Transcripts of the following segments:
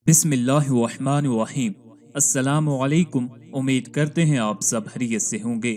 बिस्मिल्लाहिर्रहमानिर्रहीम। अस्सलामु अलैकुम। उम्मीद करते हैं आप सब खैरियत से होंगे।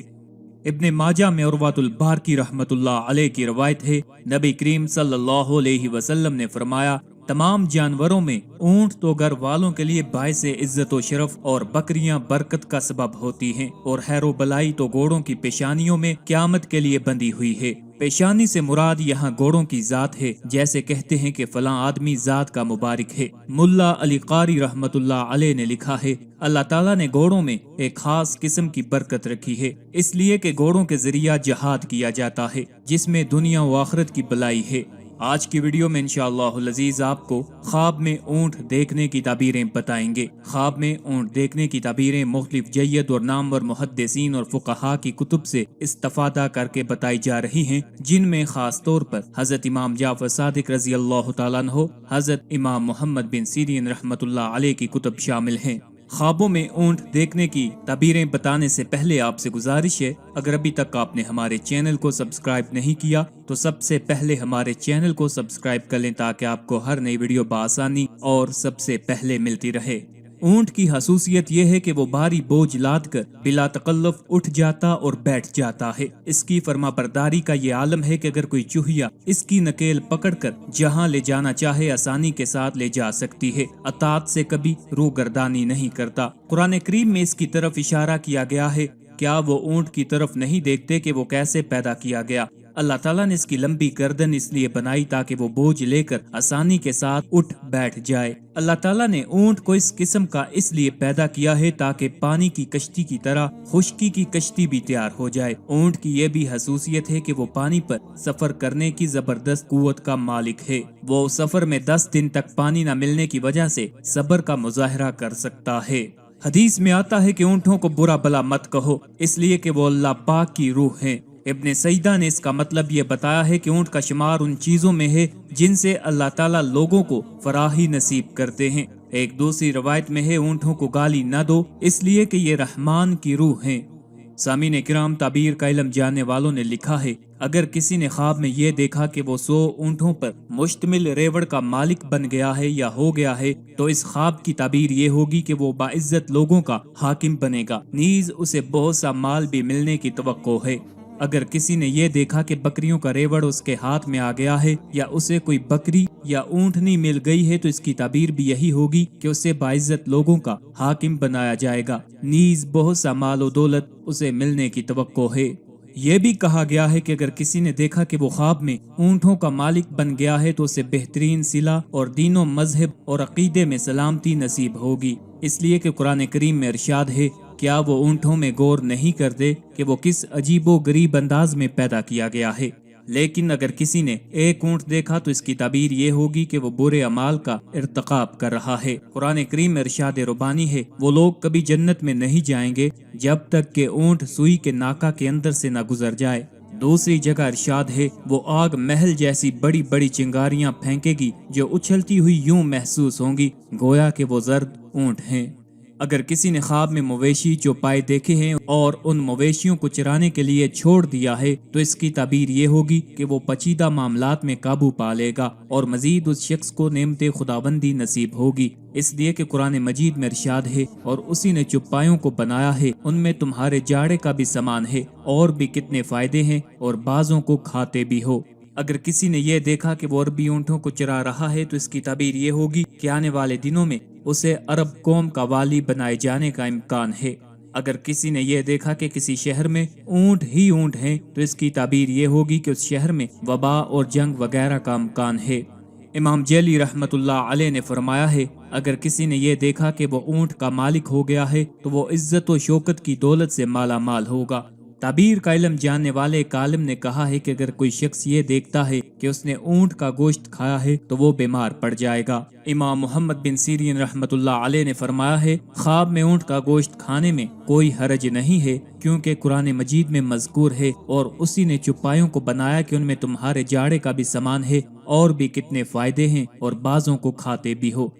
इब्ने माजा में उर्वातुल बारकी रहमतुल्लाह अलैह की रवायत है, नबी करीम सल्लल्लाहु अलैहि वसल्लम ने फरमाया, तमाम जानवरों में ऊंट तो घर वालों के लिए बायस इज्जत व शरफ और बकरियां बरकत का सबब होती हैं, और हैरो बलाई तो घोड़ों की पेशानियों में क्यामत के लिए बंधी हुई है। पेशानी से मुराद यहाँ घोड़ों की जात है, जैसे कहते हैं कि फलां आदमी जात का मुबारक है। मुल्ला अली कारी रहमतुल्लाह अलैह ने लिखा है, अल्लाह ताला ने घोड़ों में एक खास किस्म की बरकत रखी है, इसलिए कि घोड़ों के जरिया जहाद किया जाता है, जिसमें दुनिया व आखिरत की भलाई है। आज की वीडियो में इंशाअल्लाहुल अज़ीज़ आपको ख्वाब में ऊंट देखने की ताबीरें बताएंगे। ख्वाब में ऊंट देखने की ताबीरें मुख्तलिफ जय्यद और नामवर मुहद्दिसीन और फुक़हा की कुतुब से इस्तिफ़ादा करके बताई जा रही हैं, जिनमें खास तौर पर हजरत इमाम जाफर सादिक रज़ी अल्लाह तआला अन्हु, हजरत इमाम मोहम्मद बिन सीरीन रहमतुल्लाह अलैह की कुतुब शामिल हैं। ख्वाबों में ऊंट देखने की ताबीरें बताने से पहले आपसे गुजारिश है, अगर अभी तक आपने हमारे चैनल को सब्सक्राइब नहीं किया तो सबसे पहले हमारे चैनल को सब्सक्राइब कर लें, ताकि आपको हर नई वीडियो बआसानी और सबसे पहले मिलती रहे। ऊंट की खसूसियत यह है कि वो भारी बोझ लाद कर बिला तकल्लुफ उठ जाता और बैठ जाता है। इसकी फर्माबरदारी का ये आलम है कि अगर कोई चूहिया इसकी नकेल पकड़कर जहां ले जाना चाहे आसानी के साथ ले जा सकती है। अतात से कभी रूगर्दानी नहीं करता। कुरान करीम में इसकी तरफ इशारा किया गया है। क्या वो ऊंट की तरफ नहीं देखते कि वो कैसे पैदा किया गया? अल्लाह ताला ने इसकी लंबी गर्दन इसलिए बनाई ताकि वो बोझ लेकर आसानी के साथ उठ बैठ जाए। अल्लाह ताला ने ऊंट को इस किस्म का इसलिए पैदा किया है ताकि पानी की कश्ती की तरह खुश्की की कश्ती भी तैयार हो जाए। ऊंट की ये भी खसूसियत है कि वो पानी पर सफर करने की जबरदस्त कुव्वत का मालिक है। वो सफर में 10 दिन तक पानी न मिलने की वजह से सब्र का मुजाहरा कर सकता है। हदीस में आता है कि ऊंटों को बुरा भला मत कहो, इसलिए कि वो अल्लाह पाक की रूह हैं। इब्ने सईदा ने इसका मतलब ये बताया है कि ऊंट का शुमार उन चीजों में है जिनसे अल्लाह ताला लोगों को फराही नसीब करते हैं। एक दूसरी रवायत में है, ऊंटों को गाली न दो, इसलिए कि ये रहमान की रूह हैं। सामीन किराम, ताबीर का इल्म जानने वालों ने लिखा है, अगर किसी ने ख्वाब में ये देखा कि वो 100 ऊंटों पर मुश्तमिल रेवड़ का मालिक बन गया है या हो गया है, तो इस ख्वाब की ताबीर ये होगी कि वो बाइज्जत लोगों का हाकिम बनेगा, नीज उसे बहुत सा माल भी मिलने की तवक्को है। अगर किसी ने ये देखा कि बकरियों का रेवड़ उसके हाथ में आ गया है या उसे कोई बकरी या ऊंटनी मिल गई है, तो इसकी ताबीर भी यही होगी कि उसे बाइज्जत लोगों का हाकिम बनाया जाएगा, नीज बहुत सा माल और दौलत उसे मिलने की तवक्को है। ये भी कहा गया है कि अगर किसी ने देखा कि वो ख्वाब में ऊंटों का मालिक बन गया है, तो उसे बेहतरीन सिला और दीनों मजहब और अकीदे में सलामती नसीब होगी, इसलिए कि कुरान करीम में इरशाद है, क्या वो ऊंटों में गौर नहीं करते कि वो किस अजीबो गरीब अंदाज में पैदा किया गया है। लेकिन अगर किसी ने एक ऊंट देखा तो इसकी ताबीर ये होगी कि वो बुरे अमाल का इर्तिकाब कर रहा है। कुरान करीम में इरशाद रुबानी है, वो लोग कभी जन्नत में नहीं जाएंगे जब तक कि ऊंट सुई के नाका के अंदर से न गुजर जाए। दूसरी जगह इरशाद है, वो आग महल जैसी बड़ी बड़ी चिंगारियां फेंकेगी जो उछलती हुई यूं महसूस होंगी गोया कि वो जर्द ऊंट हैं। अगर किसी ने ख्वाब में मवेशी चौपाए देखे हैं और उन मवेशियों को चराने के लिए छोड़ दिया है, तो इसकी ताबीर ये होगी कि वो पचीदा मामलात में काबू पा लेगा और मजीद उस शख्स को नेमते खुदाबंदी नसीब होगी, इसलिए कि कुरान मजीद में इरशाद है, और उसी ने चौपायों को बनाया है, उनमें तुम्हारे जाड़े का भी सामान है और भी कितने फायदे हैं और बाजों को खाते भी हो। अगर किसी ने यह देखा कि वो अरबी ऊंटों को चरा रहा है, तो इसकी ताबीर ये होगी कि आने वाले दिनों में उसे अरब कौम का वाली बनाए जाने का इम्कान है। अगर किसी ने यह देखा कि किसी शहर में ऊंट ही ऊंट हैं, तो इसकी ताबीर ये होगी कि उस शहर में वबा और जंग वगैरह का इम्कान है। इमाम जली रहमतुल्लाह अलैह ने फरमाया है, अगर किसी ने यह देखा कि वो ऊंट का मालिक हो गया है, तो वो इज्जत और शौकत की दौलत से माला माल होगा। ताबीर का इल्म जानने वाले एक आलिम ने कहा है कि अगर कोई शख्स ये देखता है कि उसने ऊंट का गोश्त खाया है, तो वो बीमार पड़ जाएगा। इमाम मोहम्मद बिन सीरीन रहमतुल्लाह अलैह ने फरमाया है, ख्वाब में ऊंट का गोश्त खाने में कोई हरज नहीं है, क्योंकि कुरान मजीद में मज़कूर है, और उसी ने चौपायों को बनाया कि उनमें तुम्हारे जाड़े का भी सामान है और भी कितने फायदे हैं और बाजों को खाते भी हो।